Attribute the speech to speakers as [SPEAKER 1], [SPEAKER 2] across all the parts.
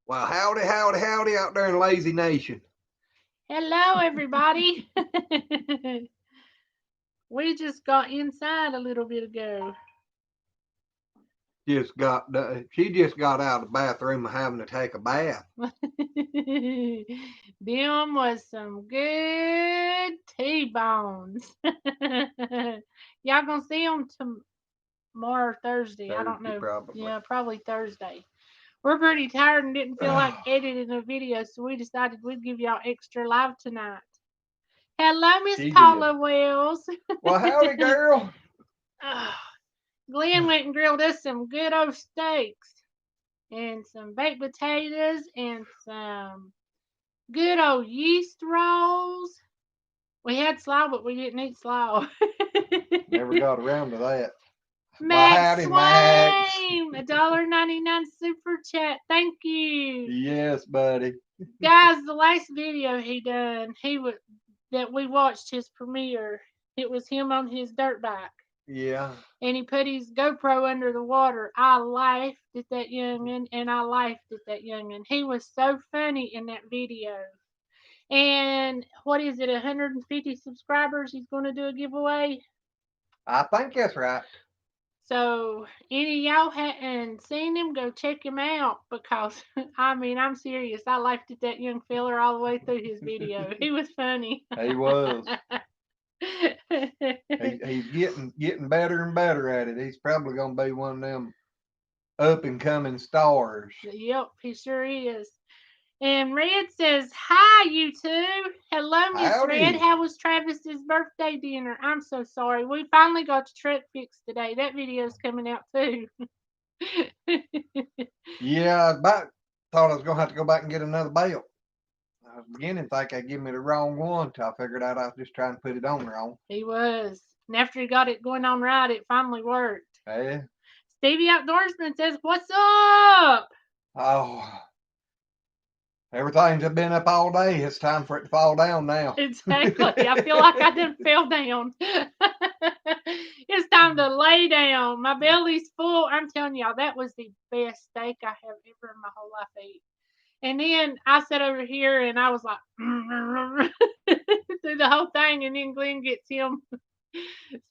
[SPEAKER 1] Well, howdy, howdy, howdy out there in Lazy Nation.
[SPEAKER 2] Hello, everybody. We just got inside a little bit ago.
[SPEAKER 1] She just got out of the bathroom having to take a bath.
[SPEAKER 2] Them was some good T-bones. Y'all gonna see them tomorrow or Thursday. I don't
[SPEAKER 1] Thursday,
[SPEAKER 2] know.
[SPEAKER 1] probably.
[SPEAKER 2] Yeah, probably Thursday. We're pretty tired and didn't feel like editing a video, so we decided we'd give y'all extra live tonight. Hello, Miss
[SPEAKER 1] She did.
[SPEAKER 2] Paula Wells.
[SPEAKER 1] Well, howdy, girl.
[SPEAKER 2] Glenn went and grilled us some good old steaks and some baked potatoes and some good old yeast rolls. We had slaw, but we didn't eat slaw.
[SPEAKER 1] Never got around to that. Well,
[SPEAKER 2] Max
[SPEAKER 1] howdy, Max.
[SPEAKER 2] Swain, $1.99 super chat. Thank you.
[SPEAKER 1] Yes, buddy.
[SPEAKER 2] Guys, the last video he done, that we watched his premiere. It was him on his dirt bike.
[SPEAKER 1] Yeah.
[SPEAKER 2] And he put his GoPro under the water. I laughed at that youngin', and I laughed at that youngin'. He was so funny in that video. And what is it, 150 subscribers? He's going to do a giveaway.
[SPEAKER 1] I think that's right.
[SPEAKER 2] So, any of y'all hadn't seen him, go check him out because, I'm serious. I laughed at that young feller all the way through his video. He was funny.
[SPEAKER 1] He was. He's getting better and better at it. He's probably gonna be one of them up and coming stars.
[SPEAKER 2] Yep, he sure is. And Red says, "Hi, you two. Hello, Miss Red.
[SPEAKER 1] Howdy.
[SPEAKER 2] How was Travis's birthday dinner? I'm so sorry. We finally got the truck fixed today. That video's coming out too."
[SPEAKER 1] Yeah, I thought I was gonna have to go back and get another belt. I was beginning to think they give me the wrong one till I figured out I was just trying to put it on wrong.
[SPEAKER 2] He was. And after he got it going on right, it finally worked.
[SPEAKER 1] Hey.
[SPEAKER 2] Stevie Outdoorsman says, "What's up?"
[SPEAKER 1] Oh, everything's been up all day. It's time for it to fall down now.
[SPEAKER 2] Exactly. I feel like I done fell down. It's time to lay down. My belly's full. I'm telling y'all, that was the best steak I have ever in my whole life ate. And then I sat over here and I was like through the whole thing, and then Glenn gets him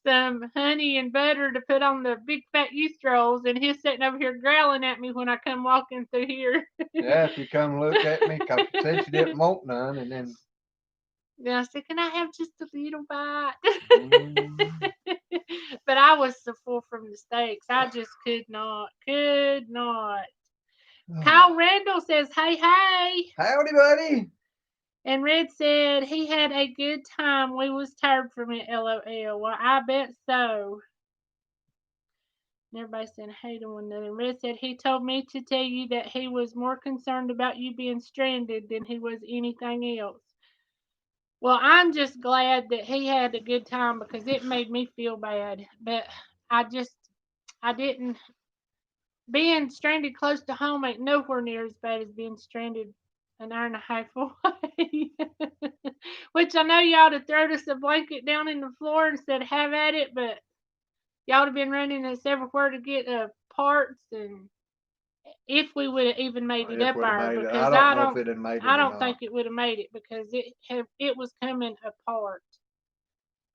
[SPEAKER 2] some honey and butter to put on the big fat yeast rolls, and he's sitting over here growling at me when I come walking through here.
[SPEAKER 1] Yeah, if you come look at me, because she said she didn't want none, and then.
[SPEAKER 2] Then I said, "Can I have just a little bite?"
[SPEAKER 1] Mm,
[SPEAKER 2] But I was so full from the steaks. I just could not. Could not. Kyle Randall says, "Hey, hey."
[SPEAKER 1] Howdy, buddy.
[SPEAKER 2] And Red said he had a good time. We was tired from it, LOL. Well, I bet so. And everybody said hey to one another. Red said he told me to tell you that he was more concerned about you being stranded than he was anything else. Well, I'm just glad that he had a good time because it made me feel bad. But I didn't. Being stranded close to home ain't nowhere near as bad as being stranded an hour and a half away. Which I know y'all would have thrown us a blanket down in the floor and said, "Have at it," but y'all would have been running us everywhere to get parts, and if we would have even made it
[SPEAKER 1] If
[SPEAKER 2] up
[SPEAKER 1] would have
[SPEAKER 2] there,
[SPEAKER 1] made it,
[SPEAKER 2] because
[SPEAKER 1] I don't know if it had made it
[SPEAKER 2] I
[SPEAKER 1] or
[SPEAKER 2] don't
[SPEAKER 1] not.
[SPEAKER 2] think it would have made it because it was coming apart.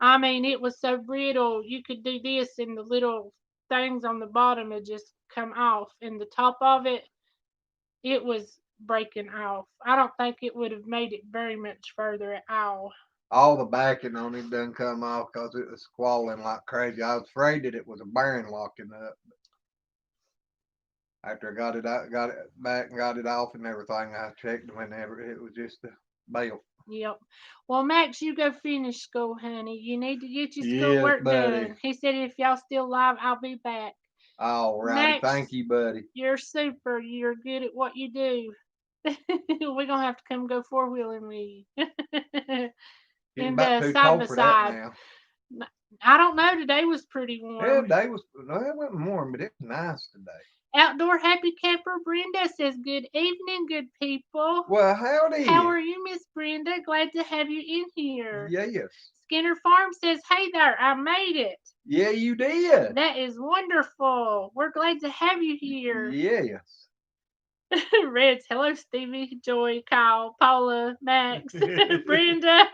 [SPEAKER 2] It was so brittle. You could do this, and the little things on the bottom would just come off, and the top of it was breaking off. I don't think it would have made it very much further at all.
[SPEAKER 1] All the backing on it done come off because it was squalling like crazy. I was afraid that it was a bearing locking up. After I got it out, got it back and got it off and everything, I checked whenever it was just the belt.
[SPEAKER 2] Yep. Well, Max, you go finish school, honey. You need to get your
[SPEAKER 1] Yes,
[SPEAKER 2] schoolwork
[SPEAKER 1] buddy.
[SPEAKER 2] done. He said if y'all still live, I'll be back.
[SPEAKER 1] All righty.
[SPEAKER 2] Max,
[SPEAKER 1] Thank you, buddy.
[SPEAKER 2] you're super. You're good at what you do. We're gonna have to come go 4-wheeling with you.
[SPEAKER 1] Getting
[SPEAKER 2] And
[SPEAKER 1] about too
[SPEAKER 2] side by
[SPEAKER 1] cold for that
[SPEAKER 2] side.
[SPEAKER 1] now.
[SPEAKER 2] I don't know. Today was pretty
[SPEAKER 1] Yeah,
[SPEAKER 2] warm.
[SPEAKER 1] day was, no, it wasn't warm, but it was nice today.
[SPEAKER 2] Outdoor Happy Camper Brenda says, "Good evening, good people.
[SPEAKER 1] Well, howdy.
[SPEAKER 2] How are you, Miss Brenda? Glad to have you in here."
[SPEAKER 1] Yes.
[SPEAKER 2] Skinner Farm says, "Hey there, I made it."
[SPEAKER 1] Yeah, you did.
[SPEAKER 2] That is wonderful. We're glad to have you here.
[SPEAKER 1] Yes.
[SPEAKER 2] Red's hello, Stevie, Joy, Kyle, Paula, Max, Brenda.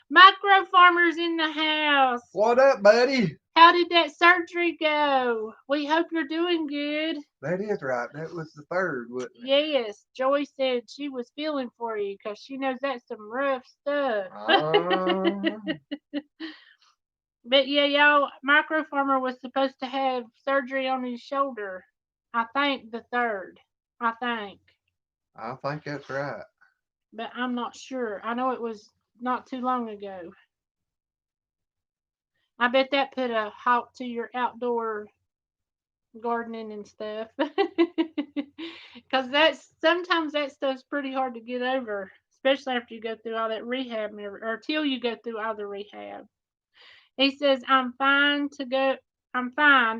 [SPEAKER 2] Micro farmers in the house.
[SPEAKER 1] What up, buddy?
[SPEAKER 2] How did that surgery go? We hope you're doing good.
[SPEAKER 1] That is right. That was the third, wasn't it?
[SPEAKER 2] Yes, Joy said she was feeling for you because she knows that's some rough stuff. But yeah, y'all, Micro Farmer was supposed to have surgery on his shoulder. I think the third. I think.
[SPEAKER 1] I think that's right.
[SPEAKER 2] But I'm not sure. I know it was not too long ago. I bet that put a halt to your outdoor gardening and stuff. Because that's sometimes that stuff's pretty hard to get over, especially after you go through all that rehab or till you go through all the rehab. He says, I'm fine,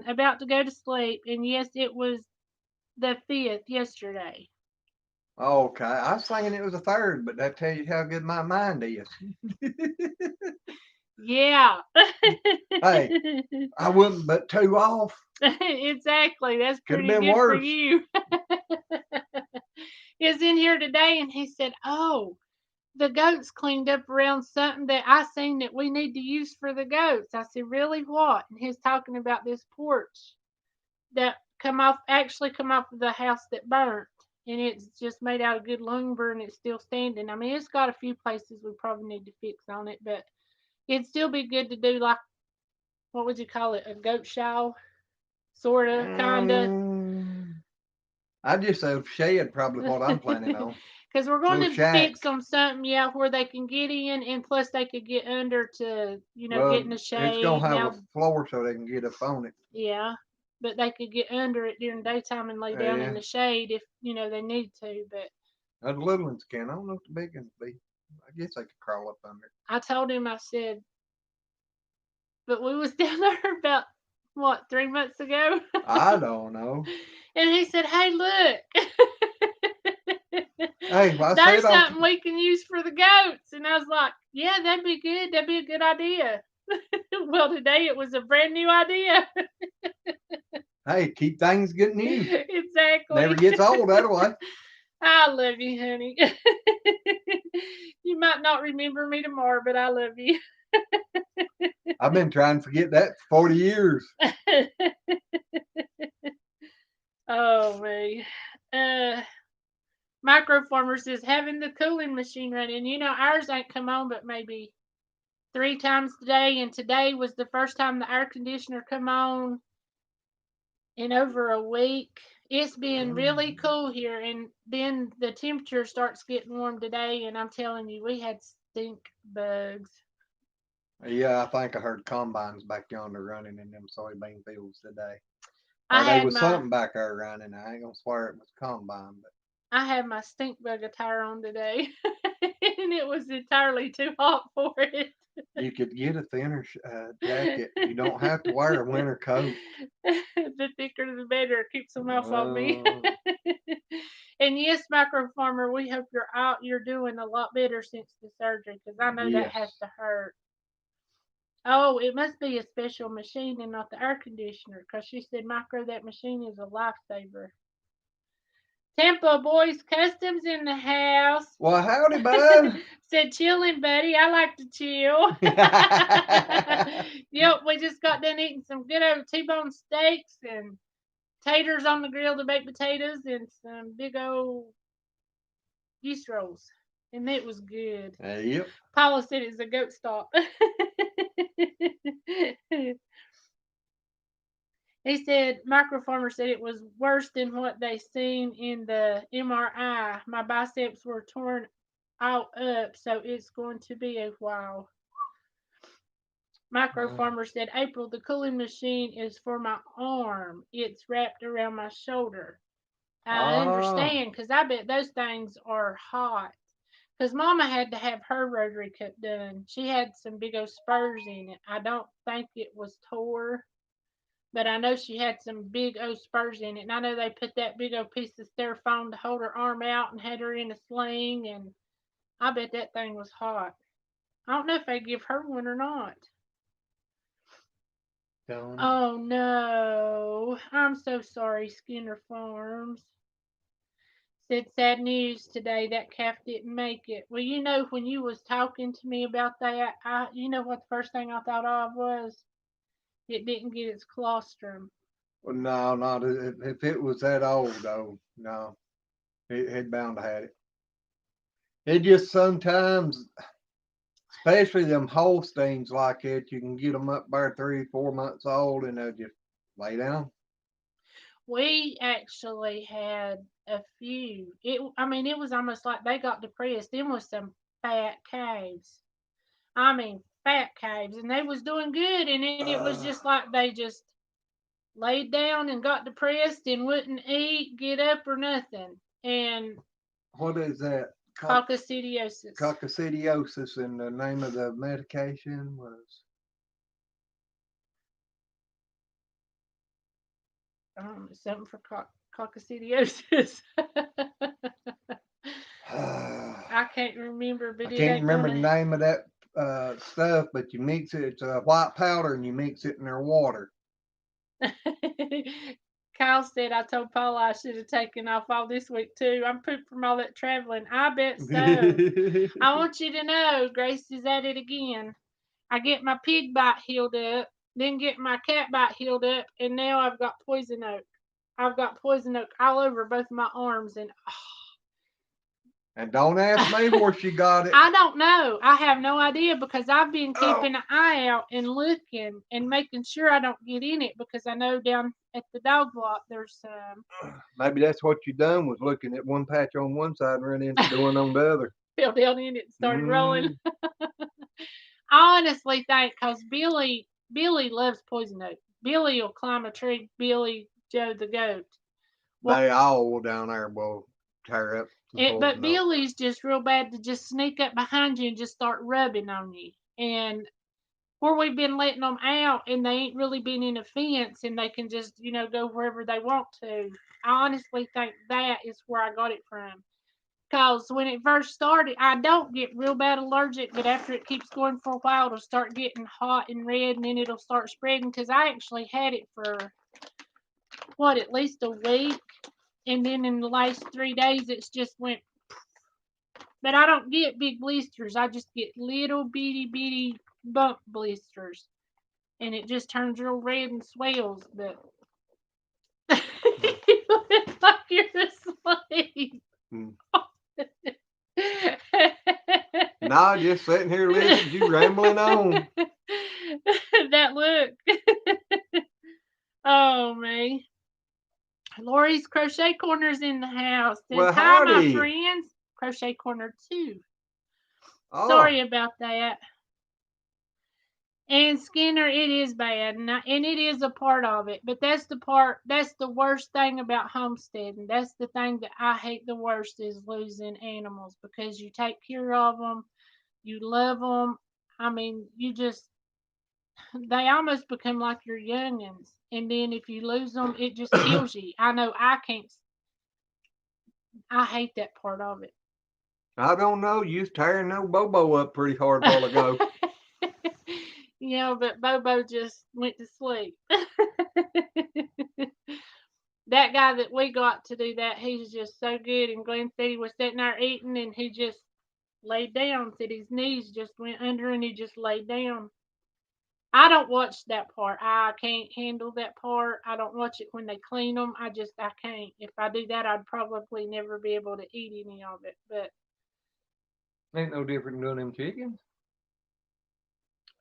[SPEAKER 2] about to go to sleep, and yes, it was the 5th yesterday.
[SPEAKER 1] Okay, I was thinking it was a third, but that tells you how good my mind is.
[SPEAKER 2] Yeah.
[SPEAKER 1] Hey, I wouldn't but 2 off.
[SPEAKER 2] Exactly. That's
[SPEAKER 1] Could have
[SPEAKER 2] pretty
[SPEAKER 1] been
[SPEAKER 2] good for
[SPEAKER 1] worse.
[SPEAKER 2] you. He was in here today and he said, oh, the goats cleaned up around something that I seen that we need to use for the goats. I said, really, what? And he's talking about this porch that actually come off of the house that burnt. And it's just made out of good lumber and it's still standing. I mean, it's got a few places we probably need to fix on it, but it'd still be good to do like, what would you call it? A goat shawl? Sorta, kinda.
[SPEAKER 1] I just say shed probably what I'm planning on.
[SPEAKER 2] Because we're going
[SPEAKER 1] Little
[SPEAKER 2] to
[SPEAKER 1] shack.
[SPEAKER 2] fix them something, yeah, where they can get in and plus they could get under to, get in the
[SPEAKER 1] It's
[SPEAKER 2] shade.
[SPEAKER 1] gonna have
[SPEAKER 2] Now,
[SPEAKER 1] a floor so they can get up on it.
[SPEAKER 2] yeah, but they could get under it during daytime and lay down in
[SPEAKER 1] Yeah.
[SPEAKER 2] the shade if, they need to. But
[SPEAKER 1] The little ones can. I don't know if the big ones be. I guess they could crawl up under it.
[SPEAKER 2] I told him, I said, but we was down there about, what, 3 months ago?
[SPEAKER 1] I don't know.
[SPEAKER 2] And he said, hey, look.
[SPEAKER 1] Hey, I
[SPEAKER 2] There's
[SPEAKER 1] said
[SPEAKER 2] something we can use for the goats. And I was like, yeah, that'd be good. That'd be a good idea. Well, today it was a brand new idea.
[SPEAKER 1] hey, keep things good new.
[SPEAKER 2] Exactly.
[SPEAKER 1] Never gets old that way.
[SPEAKER 2] I love you, honey. You might not remember me tomorrow, but I love you.
[SPEAKER 1] I've been trying to forget that for 40 years.
[SPEAKER 2] Oh, me. Micro Farmer says having the cooling machine running. Ours ain't come on but maybe 3 times today, and today was the first time the air conditioner come on in over a week. It's been really cool here, and then the temperature starts getting warm today, and I'm telling you, we had stink bugs.
[SPEAKER 1] Yeah, I think I heard combines back yonder running in them soybean fields today.
[SPEAKER 2] I
[SPEAKER 1] Or there
[SPEAKER 2] had
[SPEAKER 1] was
[SPEAKER 2] my
[SPEAKER 1] something back there running. I ain't gonna swear it was combine, but
[SPEAKER 2] I had my stink bug attire on today, and it was entirely too hot for it.
[SPEAKER 1] you could get a thinner jacket. You don't have to wear a winter coat.
[SPEAKER 2] The thicker the better. It keeps them off on me.
[SPEAKER 1] Uh,
[SPEAKER 2] And yes, Micro Farmer, we hope you're doing a lot better since the surgery, because I know that
[SPEAKER 1] yes.
[SPEAKER 2] has to hurt. Oh, it must be a special machine and not the air conditioner, because she said, Micro, that machine is a lifesaver. Tampa Boys Customs in the house.
[SPEAKER 1] Well, howdy, bud.
[SPEAKER 2] Said, chilling, buddy. I like to chill. Yep, we just got done eating some good old T-bone steaks and taters on the grill, the baked potatoes, and some big old yeast rolls. And it was good.
[SPEAKER 1] Yep.
[SPEAKER 2] Paula said it's a goat stop. He said, Microfarmer said it was worse than what they seen in the MRI. My biceps were torn all up, so it's going to be a while. Microfarmer said, April, the cooling machine is for my arm. It's wrapped around my shoulder. I understand, because I bet those things are hot. Because Mama had to have her rotary cup done. She had some big old spurs in it. I don't think it was tore, but I know she had some big old spurs in it. And I know they put that big old piece of styrofoam to hold her arm out and had her in a sling. And I bet that thing was hot. I don't know if they give her one or not.
[SPEAKER 1] Don't it?
[SPEAKER 2] Oh no. I'm so sorry, Skinner Farms. Said sad news today that calf didn't make it. Well, when you was talking to me about that, you know what the first thing I thought of was? It didn't get its colostrum.
[SPEAKER 1] Well, no, not if it was that old though. No, it bound to have it. It just sometimes, especially them Holsteins like it, you can get them up there 3, 4 months old, and they'll just lay down.
[SPEAKER 2] We actually had a few. It was almost like they got depressed. Them was some fat calves. I mean, fat calves, and they was doing good, and then it was just like they just laid down and got depressed and wouldn't eat, get up, or nothing. And
[SPEAKER 1] What is that?
[SPEAKER 2] coccidiosis.
[SPEAKER 1] Coccidiosis, and the name of the medication was.
[SPEAKER 2] Something for coccidiosis. I
[SPEAKER 1] I
[SPEAKER 2] can't remember, but it
[SPEAKER 1] can't
[SPEAKER 2] ain't
[SPEAKER 1] remember the
[SPEAKER 2] gonna.
[SPEAKER 1] name of that stuff, but you mix it. It's a white powder, and you mix it in their water.
[SPEAKER 2] Kyle said I told Paula I should have taken off all this week too. I'm pooped from all that traveling. I bet so. I want you to know, Grace is at it again. I get my pig bite healed up, then get my cat bite healed up, and now I've got poison oak. I've got poison oak all over both my arms, and
[SPEAKER 1] And don't ask me where she got it.
[SPEAKER 2] I don't know. I have no idea because I've been
[SPEAKER 1] Oh,
[SPEAKER 2] keeping an eye out and looking and making sure I don't get in it because I know down at the dog block there's
[SPEAKER 1] maybe that's what you done, was looking at one patch on one side and run into the one on the other.
[SPEAKER 2] fell down in it and started rolling.
[SPEAKER 1] Mm.
[SPEAKER 2] I honestly think because Billy loves poison oak. Billy will climb a tree. Billy Joe the goat. Well,
[SPEAKER 1] They all down there will tear up some
[SPEAKER 2] but
[SPEAKER 1] poison oak.
[SPEAKER 2] Billy's just real bad to just sneak up behind you and just start rubbing on you. And where we've been letting them out and they ain't really been in a fence and they can just, go wherever they want to. I honestly think that is where I got it from. Because when it first started, I don't get real bad allergic, but after it keeps going for a while, it'll start getting hot and red and then it'll start spreading. Because I actually had it for, at least a week. And then in the last 3 days, it's just went. But I don't get big blisters. I just get little bitty bump blisters. And it just turns real red and swells. But you look like you're asleep.
[SPEAKER 1] Mm. Nah, just sitting here listening to you rambling on.
[SPEAKER 2] That look. Oh man. Lori's Crochet Corner's in the house. Says,
[SPEAKER 1] Well,
[SPEAKER 2] hi, my
[SPEAKER 1] howdy.
[SPEAKER 2] friends. Crochet Corner 2.
[SPEAKER 1] Oh,
[SPEAKER 2] Sorry about that. And Skinner, it is bad, and it is a part of it. But that's the part. That's the worst thing about homesteading. That's the thing that I hate the worst is losing animals because you take care of them, you love them. I mean, they almost become like your youngins. And then if you lose them, it just kills you. I know I can't. I hate that part of it.
[SPEAKER 1] I don't know. You was tearing no Bobo up pretty hard a while ago.
[SPEAKER 2] But Bobo just went to sleep. That guy that we got to do that, he's just so good. And Glenn said he was sitting there eating and he just laid down. Said his knees just went under and he just laid down. I don't watch that part. I can't handle that part. I don't watch it when they clean them. I can't. If I do that, I'd probably never be able to eat any of it. But
[SPEAKER 1] Ain't no different than doing them chickens.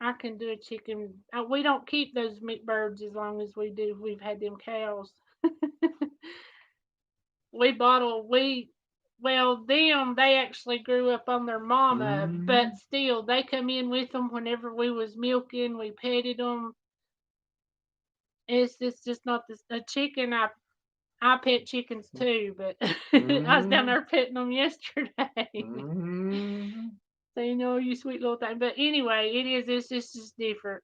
[SPEAKER 2] I can do a chicken. We don't keep those meat birds as long as we do. We've had them cows. we bottle we them they actually grew up on their mama, but
[SPEAKER 1] Mm.
[SPEAKER 2] still they come in with them whenever we was milking. We petted them. It's just not a chicken. I pet chickens too, but I was down
[SPEAKER 1] Mm.
[SPEAKER 2] there petting them yesterday.
[SPEAKER 1] Mm.
[SPEAKER 2] So you sweet little thing. But anyway, it is. It's just different.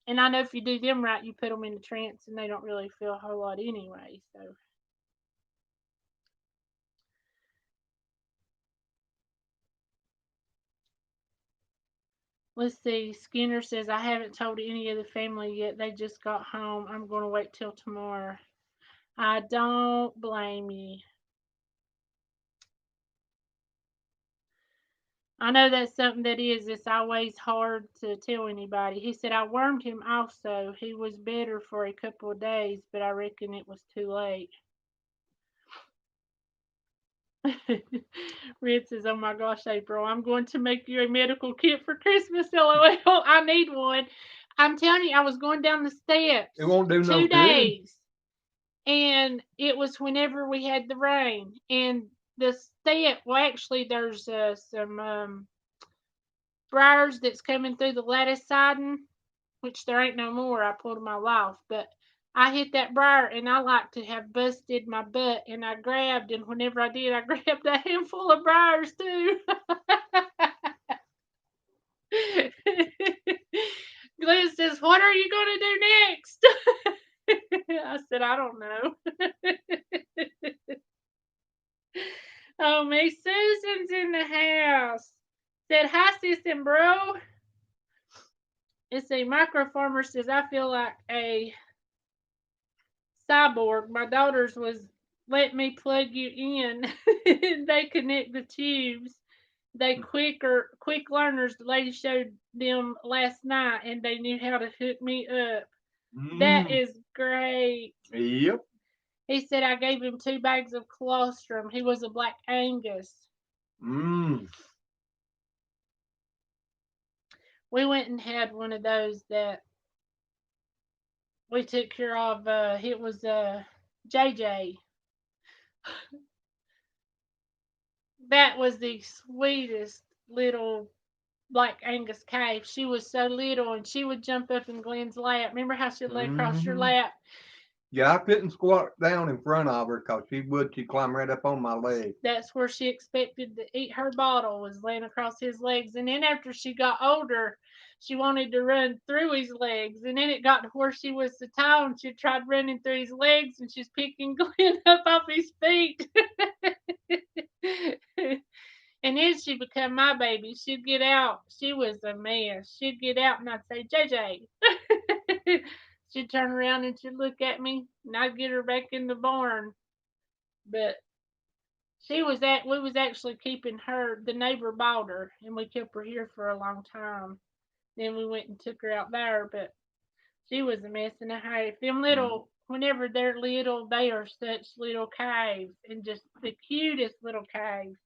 [SPEAKER 2] And I know if you do them right, you put them in the trance, and they don't really feel a whole lot anyway. So Let's see. Skinner says, I haven't told any of the family yet. They just got home. I'm going to wait till tomorrow. I don't blame you. I know that's something that it's always hard to tell anybody. He said, I wormed him also. He was better for a couple of days, but I reckon it was too late. Red says, oh my gosh, April, I'm going to make you a medical kit for Christmas. LOL. I need one. I'm telling you, I was going down the steps
[SPEAKER 1] It won't do no
[SPEAKER 2] 2
[SPEAKER 1] good.
[SPEAKER 2] days. And it was whenever we had the rain. And the step, well, actually, there's some briars that's coming through the lattice siding, which there ain't no more. I pulled them all off. But I hit that briar, and I like to have busted my butt, and I grabbed, and whenever I did, I grabbed a handful of briars too. Glenn says, what are you going to do next? I said, I don't know. Oh, Miss Susan's in the house. Said, hi, sis and bro. It's a micro farmer says, I feel like a cyborg. My daughters was let me plug you in. They connect the tubes. They quick learners. The lady showed them last night, and they knew how to hook me up. That is great.
[SPEAKER 1] Yep.
[SPEAKER 2] He said I gave him 2 bags of colostrum. He was a black Angus. We went and had one of those that we took care of. It was JJ. That was the sweetest little Black Angus calf. She was so little, and she would jump up in Glenn's lap. Remember how she'd lay across your lap?
[SPEAKER 1] Yeah, I couldn't squat down in front of her because she'd climb right up on my leg.
[SPEAKER 2] That's where she expected to eat her bottle, was laying across his legs. And then after she got older, she wanted to run through his legs. And then it got to where she was so tall, and she tried running through his legs, and she's picking Glenn up off his feet. And then she become my baby. She'd get out. She was a mess. She'd get out, and I'd say, JJ. She'd turn around and she'd look at me, and I'd get her back in the barn. But we was actually keeping her. The neighbor bought her, and we kept her here for a long time. Then we went and took her out there, but she was a mess and a half. Them little, whenever they're little, they are such little calves, and just the cutest little calves.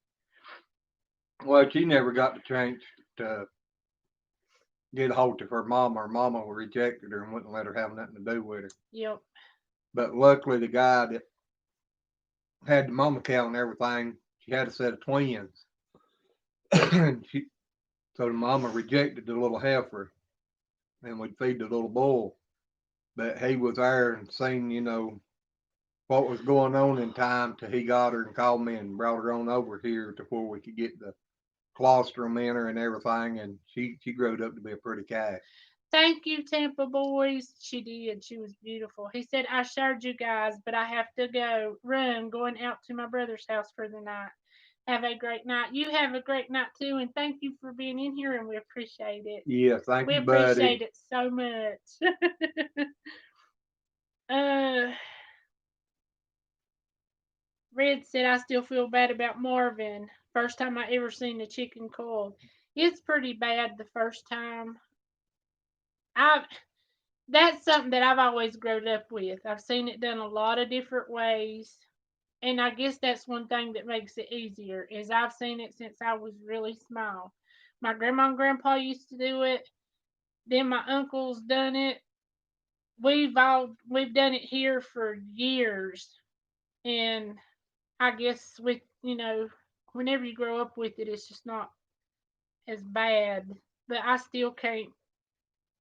[SPEAKER 1] Well, she never got the chance to get a hold of her mama. Her mama rejected her and wouldn't let her have nothing to do with her.
[SPEAKER 2] Yep.
[SPEAKER 1] But luckily, the guy that had the mama cow and everything, she had a set of twins. So the mama rejected the little heifer, and we'd feed the little bull. But he was there and seen, what was going on in time till he got her and called me and brought her on over here to where we could get the colostrum in her and everything, and she grew up to be a pretty cat.
[SPEAKER 2] Thank you, Tampa boys. She did. She was beautiful. He said, I shared you guys, but I have to run, going out to my brother's house for the night. Have a great night. You have a great night too, and thank you for being in here, and we appreciate it.
[SPEAKER 1] Yeah, thank
[SPEAKER 2] We
[SPEAKER 1] you, buddy.
[SPEAKER 2] appreciate it so much. Red said, I still feel bad about Marvin. First time I ever seen the chicken cold. It's pretty bad the first time. That's something that I've always grown up with. I've seen it done a lot of different ways. And I guess that's one thing that makes it easier is I've seen it since I was really small. My grandma and grandpa used to do it. Then my uncles done it. We've done it here for years. And I guess whenever you grow up with it, it's just not as bad. But I still can't.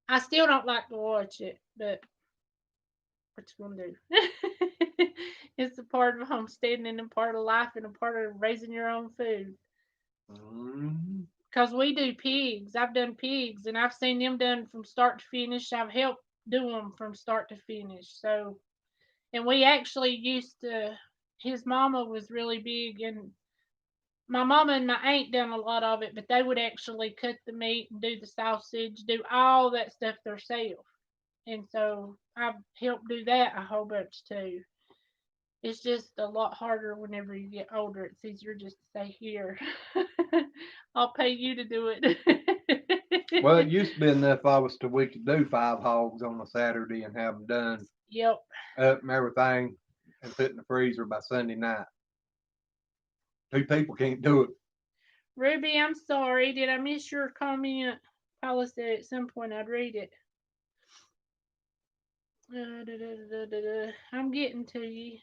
[SPEAKER 2] I still don't like to watch it. But what you gonna do? It's a part of homesteading and a part of life and a part of raising your own food. Because we do pigs. I've done pigs, and I've seen them done from start to finish. I've helped do them from start to finish. So, and we actually used to. His mama was really big, and My mama and my aunt done a lot of it, but they would actually cut the meat and do the sausage, do all that stuff themselves. And so I've helped do that a whole bunch too. It's just a lot harder whenever you get older. It's easier just to say, here, I'll pay you to do
[SPEAKER 1] Well, it
[SPEAKER 2] it.
[SPEAKER 1] used to be enough we could do 5 hogs on a Saturday and have them done
[SPEAKER 2] Yep.
[SPEAKER 1] up and everything and put in the freezer by Sunday night. 2 people can't do it.
[SPEAKER 2] Ruby, I'm sorry. Did I miss your comment? Paula said at some point I'd read it. I'm getting to you.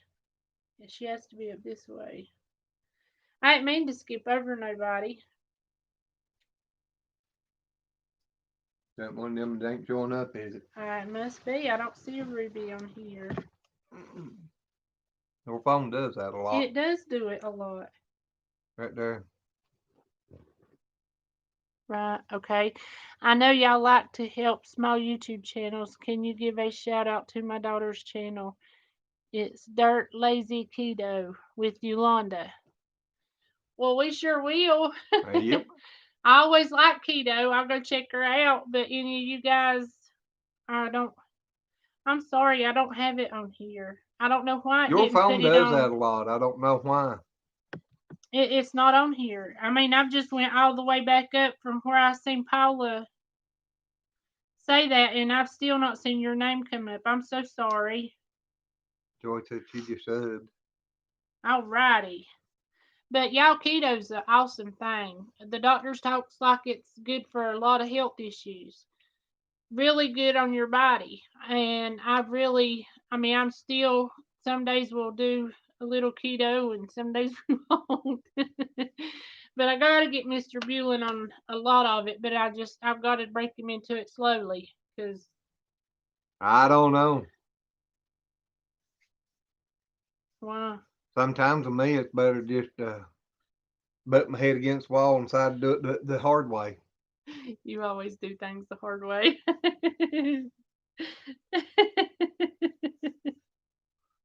[SPEAKER 2] She has to be up this way. I didn't mean to skip over nobody.
[SPEAKER 1] That one of them that ain't showing up, is it?
[SPEAKER 2] It must be. I don't see a Ruby on here.
[SPEAKER 1] Your phone does that a lot.
[SPEAKER 2] It does do it a lot.
[SPEAKER 1] Right there.
[SPEAKER 2] Right, okay. I know y'all like to help small YouTube channels. Can you give a shout out to my daughter's channel? It's Dirt Lazy Keto with Yolanda. Well, we sure will.
[SPEAKER 1] Yep.
[SPEAKER 2] I always like keto. I'll go check her out. But any of you guys, I don't. I'm sorry, I don't have it on here. I don't know why it
[SPEAKER 1] Your
[SPEAKER 2] didn't
[SPEAKER 1] phone
[SPEAKER 2] put it
[SPEAKER 1] does
[SPEAKER 2] on.
[SPEAKER 1] that a lot. I don't know why.
[SPEAKER 2] It's not on here. I mean, I've just went all the way back up from where I seen Paula say that, and I've still not seen your name come up. I'm so sorry.
[SPEAKER 1] Joy said she just subbed.
[SPEAKER 2] Alrighty. But y'all, keto's an awesome thing. The doctors talks like it's good for a lot of health issues. Really good on your body. And I'm still, some days we'll do a little keto and some days we won't. But I gotta get Mr. Bulin on a lot of it, but I've got to break him into it slowly, because
[SPEAKER 1] I don't know.
[SPEAKER 2] wow.
[SPEAKER 1] Sometimes with me, it's better just butt my head against the wall and decide to do it the hard way.
[SPEAKER 2] You always do things the hard way.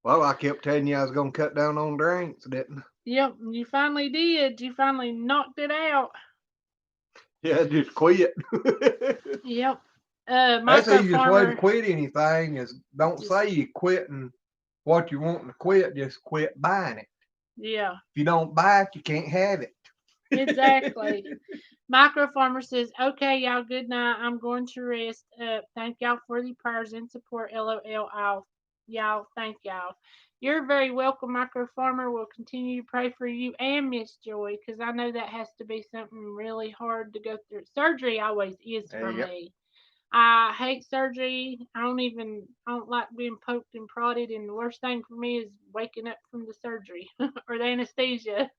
[SPEAKER 1] Well, I kept telling you I was going to cut down on drinks, didn't I?
[SPEAKER 2] Yep, you finally did. You finally knocked it out.
[SPEAKER 1] Yeah, just quit.
[SPEAKER 2] Yep.
[SPEAKER 1] That's the
[SPEAKER 2] Micro
[SPEAKER 1] easiest way to
[SPEAKER 2] farmer.
[SPEAKER 1] quit anything is don't
[SPEAKER 2] Just,
[SPEAKER 1] say you quitting what you're wanting to quit, just quit buying it.
[SPEAKER 2] yeah,
[SPEAKER 1] If you don't buy it, you can't have it.
[SPEAKER 2] exactly. Micro farmer says, "Okay, y'all. Good night. I'm going to rest. Thank y'all for the prayers and support. LOL. Y'all. Thank y'all. You're very welcome, Micro Farmer. We'll continue to pray for you and Miss Joy, because I know that has to be something really hard to go through. Surgery always is for
[SPEAKER 1] Yep.
[SPEAKER 2] me. I hate surgery. I don't like being poked and prodded, and the worst thing for me is waking up from the surgery or the anesthesia.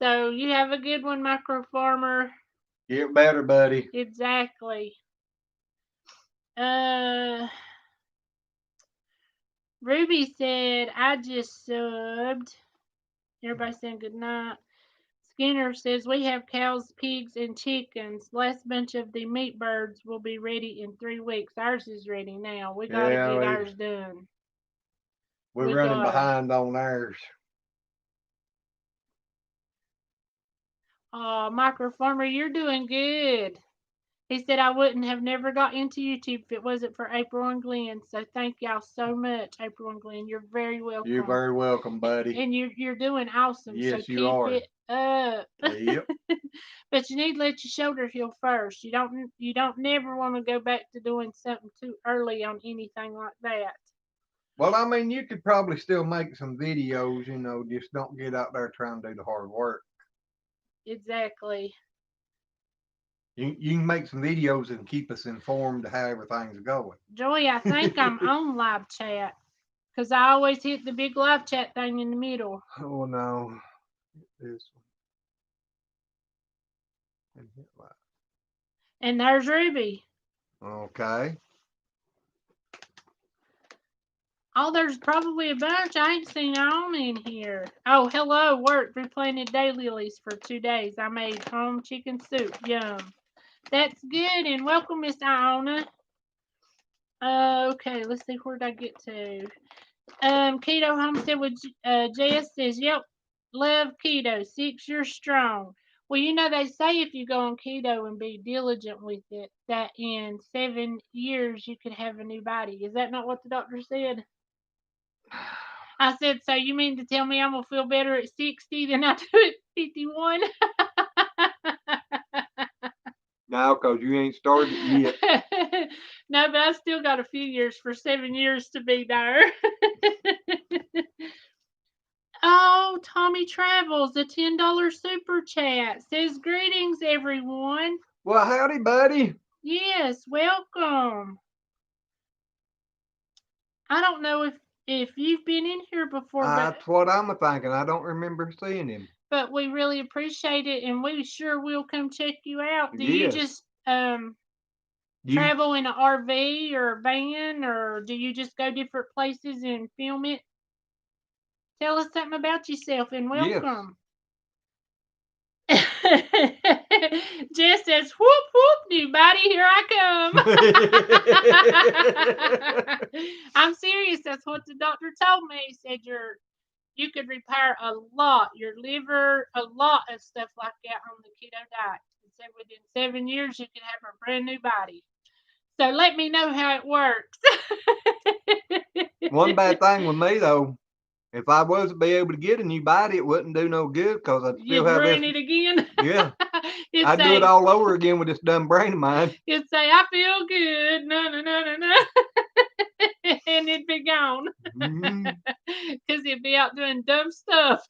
[SPEAKER 2] So you have a good one, Micro Farmer.
[SPEAKER 1] Get better, buddy.
[SPEAKER 2] Exactly. Ruby said, I just subbed. Everybody saying good night. Skinner says, we have cows, pigs, and chickens. Last bunch of the meat birds will be ready in 3 weeks. Ours is ready now. We got to get ours done.
[SPEAKER 1] We're running behind on ours.
[SPEAKER 2] Micro Farmer, you're doing good. He said I wouldn't have never got into YouTube if it wasn't for April and Glenn. So thank y'all so much, April and Glenn. You're very welcome.
[SPEAKER 1] You're very welcome, buddy.
[SPEAKER 2] And you're doing awesome.
[SPEAKER 1] Yes,
[SPEAKER 2] so
[SPEAKER 1] you are.
[SPEAKER 2] Keep it up.
[SPEAKER 1] Yep.
[SPEAKER 2] But you need to let your shoulder heal first. You don't never want to go back to doing something too early on anything like that.
[SPEAKER 1] Well, I mean, you could probably still make some videos, just don't get out there trying to do the hard work.
[SPEAKER 2] Exactly.
[SPEAKER 1] You can make some videos and keep us informed of how everything's going.
[SPEAKER 2] Joy, I think I'm on live chat, because I always hit the big live chat thing in the middle.
[SPEAKER 1] Oh, no. This one.
[SPEAKER 2] And there's Ruby.
[SPEAKER 1] Okay.
[SPEAKER 2] Oh, there's probably a bunch I ain't seen on in here. Oh, hello, work. Replanted daylilies for 2 days. I made home chicken soup. Yum. That's good, and welcome, Miss Iona. Okay, let's see, where did I get to? Keto Homestead with JS says, yep, Love keto, 6 years strong. Well, they say if you go on keto and be diligent with it, that in 7 years you could have a new body. Is that not what the doctor said? I said, so you mean to tell me I'm going to feel better at 60 than I do at 51?
[SPEAKER 1] No, because you ain't started yet.
[SPEAKER 2] No, but I still got a few years for 7 years to be there. Oh, Tommy Travels, a $10 super chat says, greetings, everyone.
[SPEAKER 1] Well, howdy, buddy.
[SPEAKER 2] Yes, welcome. I don't know if you've been in here before,
[SPEAKER 1] That's what I'm thinking. I don't remember seeing him.
[SPEAKER 2] But we really appreciate it, and we sure will come check you out. Do you
[SPEAKER 1] Yes.
[SPEAKER 2] just travel in an RV or a van, or do you just go different places and film it? Tell us something about yourself and welcome. Yes. Jess says, whoop, whoop, new body, here I come. I'm serious. That's what the doctor told me. He said you could repair a lot, your liver, a lot of stuff like that on the keto diet. He said within 7 years you could have a brand new body. So let me know how it works.
[SPEAKER 1] One bad thing with me though, if I was to be able to get a new body, it wouldn't do no good because I'd still have
[SPEAKER 2] ruin it again.
[SPEAKER 1] Yeah. I'd do it all over again with this dumb brain of mine.
[SPEAKER 2] You'd say, I feel good. No. And it'd be gone. Because it'd be out doing dumb stuff.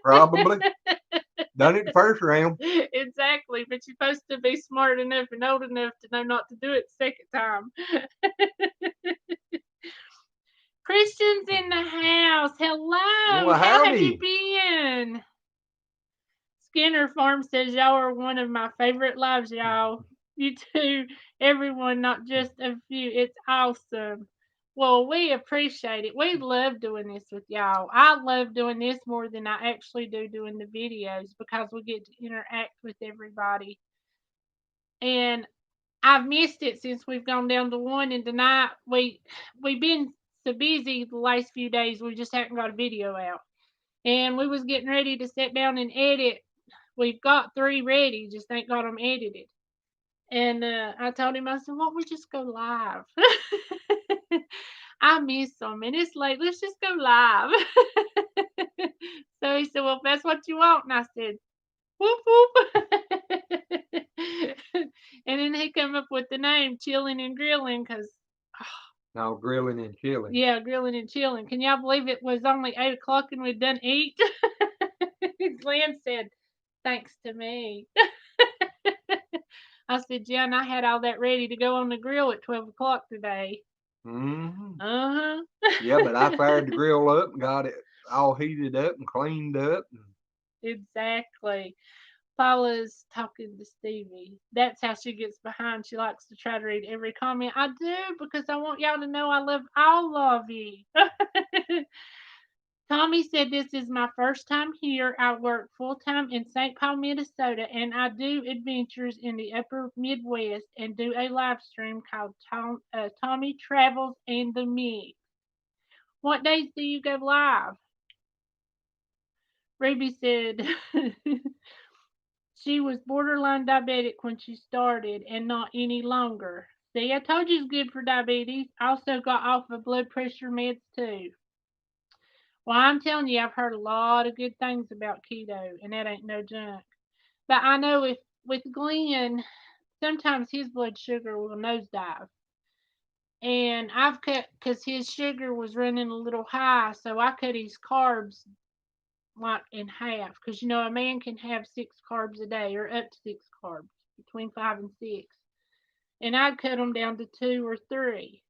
[SPEAKER 1] Probably. Done it the first round.
[SPEAKER 2] Exactly. But you're supposed to be smart enough and old enough to know not to do it the second time. Christian's in the house. Hello.
[SPEAKER 1] Well,
[SPEAKER 2] how have
[SPEAKER 1] howdy.
[SPEAKER 2] you been? Skinner Farm says y'all are one of my favorite lives, y'all. You too. Everyone, not just a few. It's awesome. Well, we appreciate it. We love doing this with y'all. I love doing this more than I actually do doing the videos because we get to interact with everybody. And I've missed it since we've gone down to one, and tonight we've been so busy the last few days we just haven't got a video out. And we was getting ready to sit down and edit. We've got 3 ready, just ain't got them edited. And I told him, I said, why don't we just go live? I miss them, and it's late. Let's just go live. So he said, well, if that's what you want. And I said, whoop, whoop. And then he come up with the name Chillin and Grillin because...
[SPEAKER 1] No, Grillin and Chillin.
[SPEAKER 2] Yeah, Grillin and Chillin. Can y'all believe it was only 8 o'clock and we'd done eat? Glenn said, thanks to me. I said, Jen, I had all that ready to go on the grill at 12 o'clock today.
[SPEAKER 1] Mm-hmm.
[SPEAKER 2] Uh-huh.
[SPEAKER 1] Yeah, but I fired the grill up and got it all heated up and cleaned up.
[SPEAKER 2] Exactly. Paula's talking to Stevie. That's how she gets behind. She likes to try to read every comment. I do because I want y'all to know I love all of you. Tommy said, this is my first time here. I work full-time in St. Paul, Minnesota, and I do adventures in the upper Midwest and do a live stream called Tommy Travels and the Mix. What days do you go live? Ruby said she was borderline diabetic when she started and not any longer. See, I told you it's good for diabetes. Also got off of blood pressure meds too. Well, I'm telling you, I've heard a lot of good things about keto, and that ain't no junk. But I know with Glenn, sometimes his blood sugar will nosedive. And I've cut, because his sugar was running a little high, so I cut his carbs like in half. Because, a man can have 6 carbs a day, or up to 6 carbs, between 5 and 6. And I'd cut them down to 2 or 3.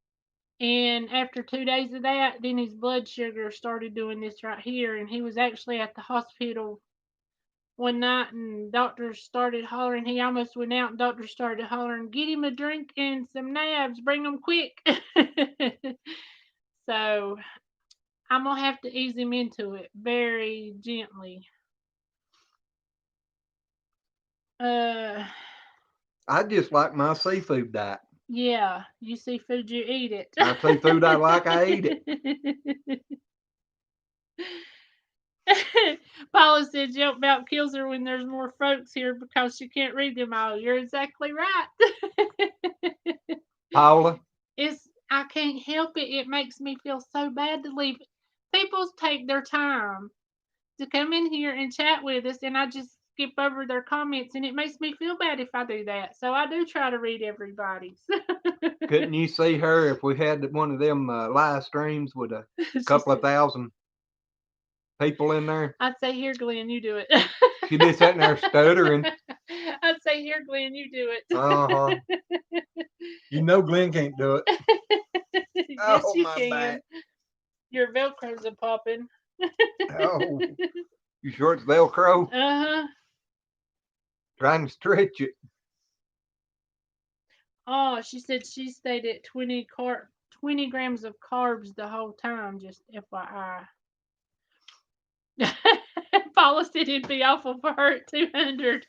[SPEAKER 2] And after 2 days of that, then his blood sugar started doing this right here. And he was actually at the hospital one night, and doctors started hollering. He almost went out, and doctors started hollering, get him a drink and some nabs, bring them quick. So I'm going to have to ease him into it very gently.
[SPEAKER 1] I just like my seafood diet.
[SPEAKER 2] Yeah, you see food, you eat it.
[SPEAKER 1] I see food I like, I eat it.
[SPEAKER 2] Paula said jump about kills her when there's more folks here because she can't read them all. You're exactly right.
[SPEAKER 1] Paula?
[SPEAKER 2] I can't help it. It makes me feel so bad to leave. People take their time to come in here and chat with us, and I just skip over their comments, and it makes me feel bad if I do that. So I do try to read everybody's.
[SPEAKER 1] Couldn't you see her if we had one of them live streams with a couple of thousand people in there?
[SPEAKER 2] I'd say, here, Glenn, you do it.
[SPEAKER 1] She'd be sitting there stuttering.
[SPEAKER 2] I'd say, here, Glenn, you do it.
[SPEAKER 1] Uh-huh. You know Glenn can't do it.
[SPEAKER 2] Yes,
[SPEAKER 1] oh,
[SPEAKER 2] you
[SPEAKER 1] my
[SPEAKER 2] can.
[SPEAKER 1] back.
[SPEAKER 2] Your Velcro's a popping.
[SPEAKER 1] Oh, you sure it's Velcro?
[SPEAKER 2] Uh-huh.
[SPEAKER 1] Trying to stretch it.
[SPEAKER 2] Oh, she said she stayed at 20 grams of carbs the whole time, just FYI. Paula said it'd be awful for her at 200.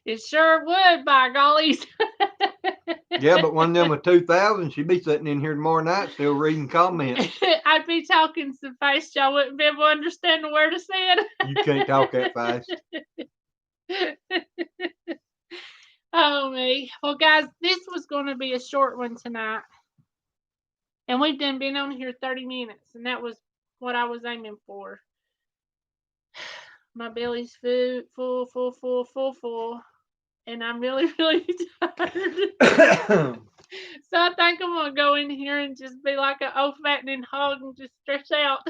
[SPEAKER 2] It sure would, by gollies.
[SPEAKER 1] Yeah, but one of them with 2,000, she'd be sitting in here tomorrow night still reading comments.
[SPEAKER 2] I'd be talking so fast y'all wouldn't be able to understand the word I said.
[SPEAKER 1] You can't talk that fast.
[SPEAKER 2] Oh, me. Well, guys, this was going to be a short one tonight. And we've been on here 30 minutes, and that was what I was aiming for. My belly's full, and I'm really, really tired. So I think I'm going to go in here and just be like an old fattening hog and just stretch out.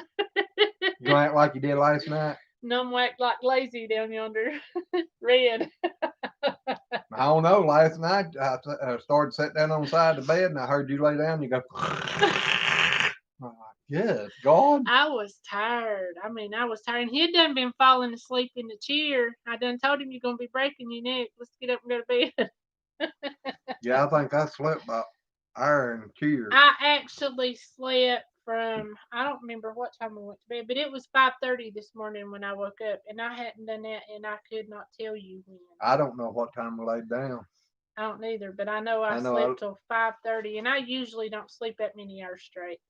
[SPEAKER 1] You gonna act like you did last night?
[SPEAKER 2] No, I'm act like lazy down yonder. Red.
[SPEAKER 1] I don't know. Last night I started sitting down on the side of the bed and I heard you lay down and you go, yes, God.
[SPEAKER 2] I was tired. I mean, I was tired. And he'd done been falling asleep in the chair. I done told him you're going to be breaking your neck. Let's get up and go to bed.
[SPEAKER 1] Yeah, I think I slept about hour and cheer.
[SPEAKER 2] I actually slept from, I don't remember what time we went to bed, but it was 5:30 this morning when I woke up, and I hadn't done that, and I could not tell you when.
[SPEAKER 1] I don't know what time we laid down.
[SPEAKER 2] I don't either, but I know I slept till 5:30, and I usually don't sleep that many hours straight.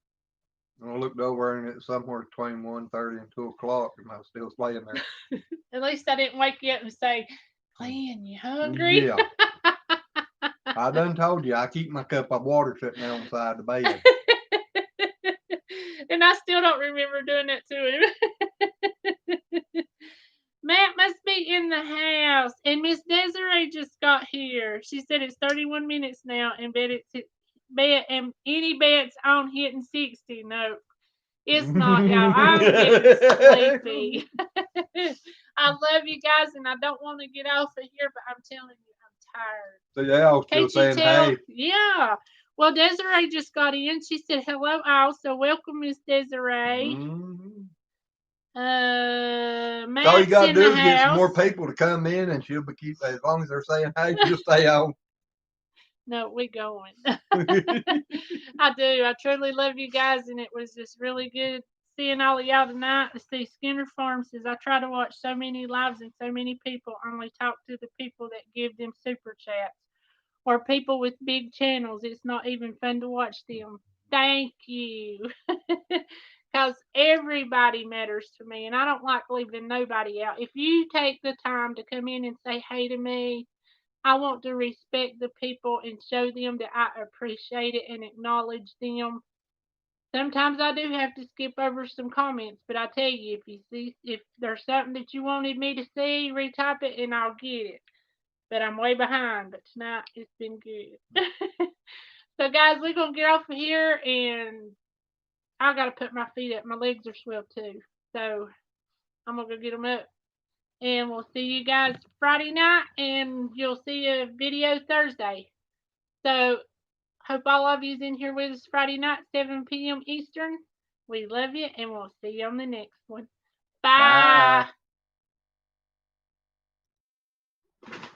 [SPEAKER 1] I looked over and it's somewhere between 1:30 and 2 o'clock, and I was still laying there.
[SPEAKER 2] At least I didn't wake you up and say, Glenn, you hungry?
[SPEAKER 1] Yeah. I done told you I keep my cup of water sitting there on the side of the bed.
[SPEAKER 2] And I still don't remember doing that to him. Matt must be in the house. And Miss Desiree just got here. She said it's 31 minutes now and and any bets on hitting 60. No, it's not, y'all. I'm getting sleepy. I love you guys and I don't want to get off of here, but I'm telling you, I'm tired.
[SPEAKER 1] So yeah, I was still saying hey.
[SPEAKER 2] Yeah. Well, Desiree just got in. She said hello, also welcome, Miss Desiree.
[SPEAKER 1] Mm-hmm.
[SPEAKER 2] Matt's
[SPEAKER 1] all you gotta
[SPEAKER 2] in
[SPEAKER 1] do
[SPEAKER 2] the
[SPEAKER 1] is get some
[SPEAKER 2] house.
[SPEAKER 1] more people to come in, and she'll be keep as long as they're saying hey, she'll stay on.
[SPEAKER 2] No, we going. I do. I truly love you guys, and it was just really good seeing all of y'all tonight. To see Skinner Farm says I try to watch so many lives and so many people only talk to the people that give them super chats or people with big channels. It's not even fun to watch them. Thank you. Because everybody matters to me, and I don't like leaving nobody out. If you take the time to come in and say hey to me, I want to respect the people and show them that I appreciate it and acknowledge them. Sometimes I do have to skip over some comments, but I tell you, if there's something that you wanted me to see, retype it and I'll get it. But I'm way behind. But tonight it's been good. So guys, we're gonna get off of here, and I gotta put my feet up. My legs are swelled too, so I'm gonna go get them up. And we'll see you guys Friday night, and you'll see a video Thursday. So, hope all of you's in here with us Friday night, 7 p.m. Eastern. We love you, and we'll see you on the next one. Bye. Bye.